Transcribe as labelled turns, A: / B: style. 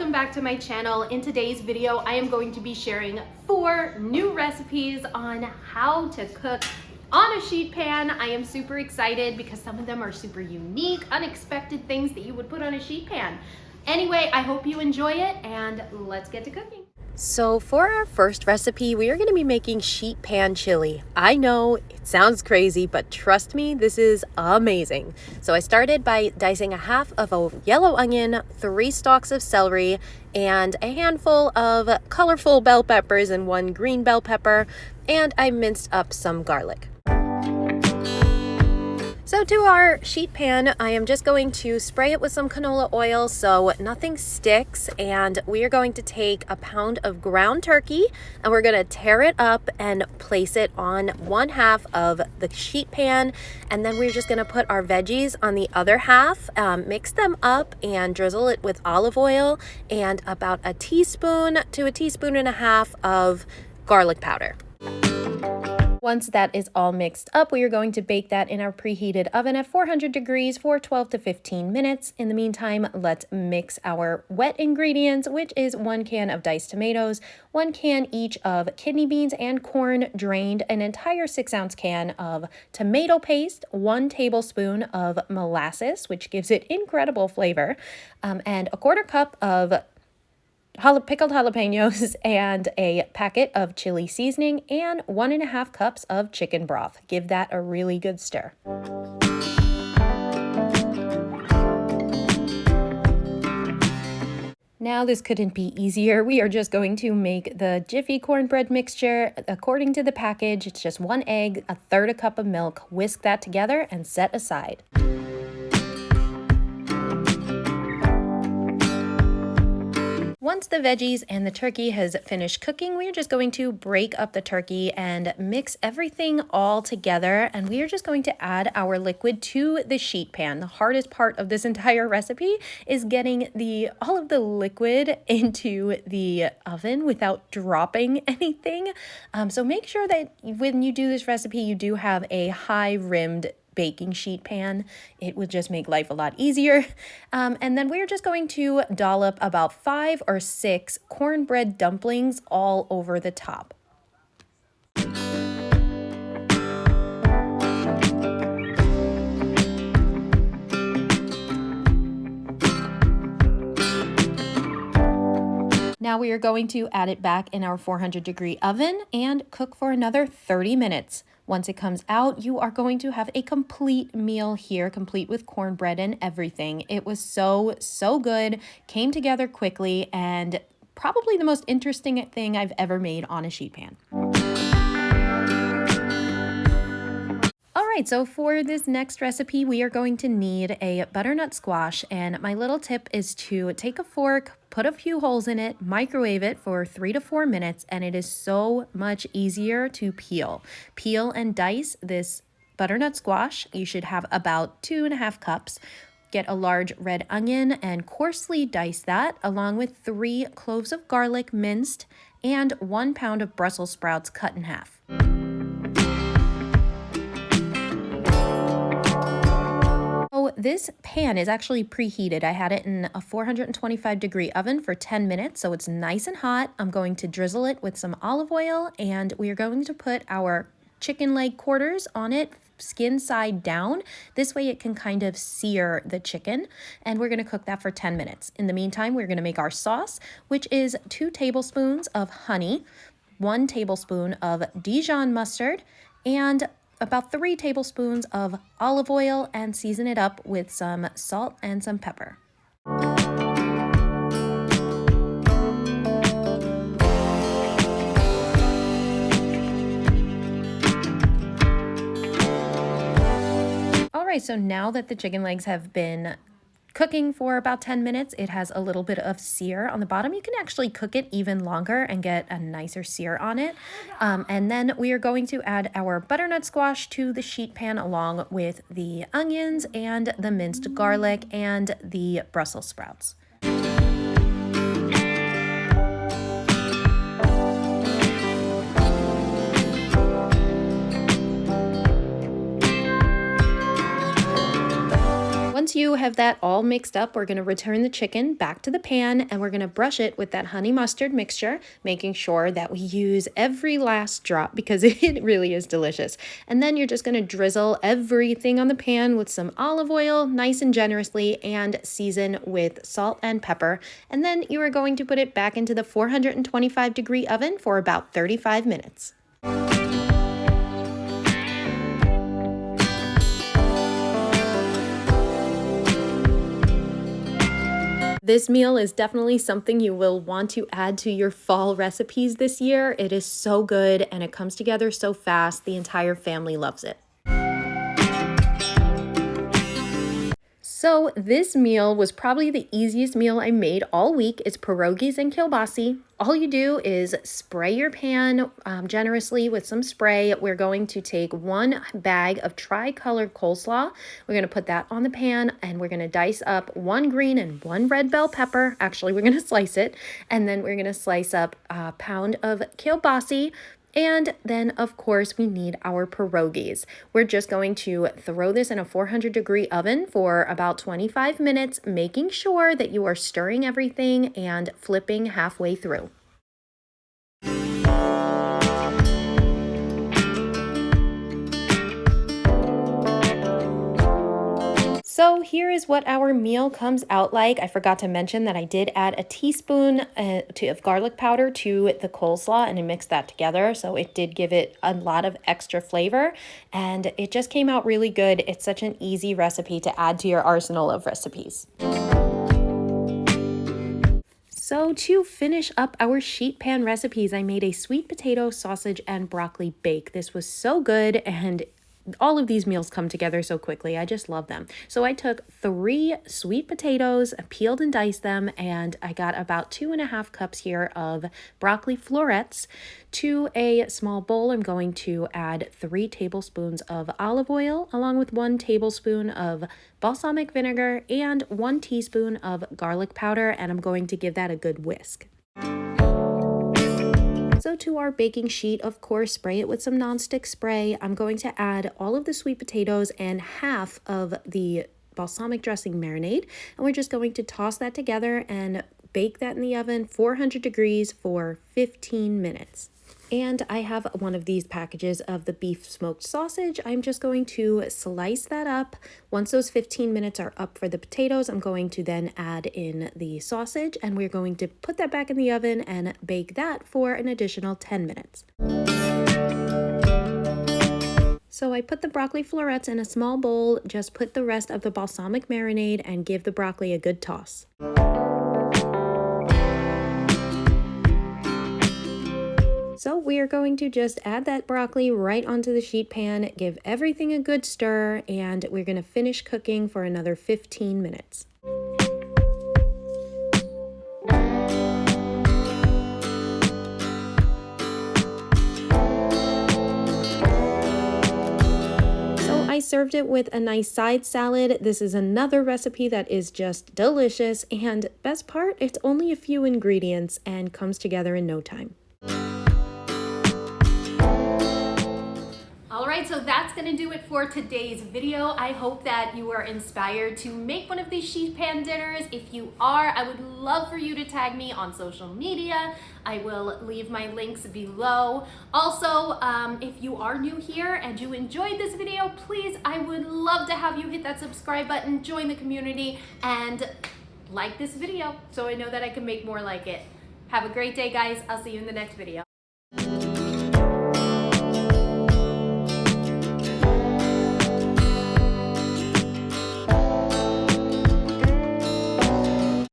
A: welcome back to my channel. In today's video, I am going to be sharing 4 new recipes on how to cook on a sheet pan. I am super excited because some of them are super unique, unexpected things that you would put on a sheet pan. Anyway, I hope you enjoy it and let's get to cooking.
B: So for our first recipe, we are going to be making sheet pan chili. I know it sounds crazy, but trust me, this is amazing. So I started by dicing a half of a yellow onion, 3 stalks of celery, and a handful of colorful bell peppers and 1 green bell pepper, and I minced up some garlic. So to our sheet pan, I am just going to spray it with some canola oil so nothing sticks, and we are going to take a pound of ground turkey and we're going to tear it up and place it on 1/2 of the sheet pan, and then we're just going to put our veggies on the other half, mix them up and drizzle it with olive oil and about a teaspoon to a teaspoon and a half of garlic powder. Once that is all mixed up, we are going to bake that in our preheated oven at 400 degrees for 12 to 15 minutes. In the meantime, let's mix our wet ingredients, which is 1 can of diced tomatoes, 1 can each of kidney beans and corn drained, an entire 6-ounce can of tomato paste, 1 tablespoon of molasses, which gives it incredible flavor, and a 1/4 cup of pickled jalapenos, and a packet of chili seasoning, and 1.5 cups of chicken broth. Give that a really good stir. Now this couldn't be easier. We are just going to make the Jiffy cornbread mixture. According to the package, it's just 1 egg, 1/3 cup of milk. Whisk that together and set aside. Once the veggies and the turkey has finished cooking, we are just going to break up the turkey and mix everything all together, and we are just going to add our liquid to the sheet pan. The hardest part of this entire recipe is getting all of the liquid into the oven without dropping anything. So make sure that when you do this recipe, you do have a high-rimmed baking sheet pan. It would just make life a lot easier. And then we're just going to dollop about 5 or 6 cornbread dumplings all over the top. Now we are going to add it back in our 400-degree oven and cook for another 30 minutes. Once it comes out, you are going to have a complete meal here, complete with cornbread and everything. It was so good, came together quickly, and probably the most interesting thing I've ever made on a sheet pan. Alright, so for this next recipe, we are going to need a butternut squash, and my little tip is to take a fork, put a few holes in it, microwave it for 3 to 4 minutes, and it is so much easier to peel. Peel and dice this butternut squash. You should have about 2.5 cups. Get a large red onion and coarsely dice that, along with 3 cloves of garlic minced and 1 pound of Brussels sprouts cut in half. This pan is actually preheated. I had it in a 425-degree oven for 10 minutes, so it's nice and hot. I'm going to drizzle it with some olive oil, and we are going to put our chicken leg quarters on it, skin side down. This way it can kind of sear the chicken, and we're going to cook that for 10 minutes. In the meantime, we're going to make our sauce, which is 2 tablespoons of honey, 1 tablespoon of Dijon mustard, and about 3 tablespoons of olive oil, and season it up with some salt and some pepper. All right, so now that the chicken legs have been cooking for about 10 minutes, it has a little bit of sear on the bottom. You can actually cook it even longer and get a nicer sear on it. And then we are going to add our butternut squash to the sheet pan along with the onions and the minced garlic and the Brussels sprouts. Once you you have that all mixed up, we're going to return the chicken back to the pan and we're going to brush it with that honey mustard mixture, making sure that we use every last drop because it really is delicious. And then you're just going to drizzle everything on the pan with some olive oil, nice and generously, and season with salt and pepper. And then you are going to put it back into the 425-degree oven for about 35 minutes. This meal is definitely something you will want to add to your fall recipes this year. It is so good and it comes together so fast. The entire family loves it. So this meal was probably the easiest meal I made all week. It's pierogis and kielbasa. All you do is spray your pan generously with some spray. We're going to take 1 bag of tri-colored coleslaw. We're going to put that on the pan and we're going to dice up 1 green and 1 red bell pepper. Actually, we're going to slice it. And then we're going to slice up a pound of kielbasa. And then, of course, we need our pierogis. We're just going to throw this in a 400-degree oven for about 25 minutes, making sure that you are stirring everything and flipping halfway through. So here is what our meal comes out like. I forgot to mention that I did add a teaspoon of garlic powder to the coleslaw and I mixed that together. So it did give it a lot of extra flavor and it just came out really good. It's such an easy recipe to add to your arsenal of recipes. So to finish up our sheet pan recipes, I made a sweet potato, sausage, and broccoli bake. This was so good and all of these meals come together so quickly. I just love them. So I took 3 sweet potatoes, peeled and diced them, and I got about 2.5 cups here of broccoli florets. To a small bowl, I'm going to add 3 tablespoons of olive oil, along with 1 tablespoon of balsamic vinegar and 1 teaspoon of garlic powder, and I'm going to give that a good whisk. So to our baking sheet, of course, spray it with some nonstick spray. I'm going to add all of the sweet potatoes and half of the balsamic dressing marinade. And we're just going to toss that together and bake that in the oven, 400 degrees for 15 minutes. And I have one of these packages of the beef smoked sausage. I'm just going to slice that up. Once those 15 minutes are up for the potatoes, I'm going to then add in the sausage and we're going to put that back in the oven and bake that for an additional 10 minutes. So I put the broccoli florets in a small bowl, just put the rest of the balsamic marinade and give the broccoli a good toss. So we are going to just add that broccoli right onto the sheet pan, give everything a good stir, and we're going to finish cooking for another 15 minutes. I served it with a nice side salad. This is another recipe that is just delicious, and best part, it's only a few ingredients and comes together in no time.
A: Alright, so that's going to do it for today's video. I hope that you are inspired to make one of these sheet pan dinners. If you are, I would love for you to tag me on social media. I will leave my links below. Also, if you are new here and you enjoyed this video, please, I would love to have you hit that subscribe button, join the community, and like this video so I know that I can make more like it. Have a great day, guys. I'll see you in the next video.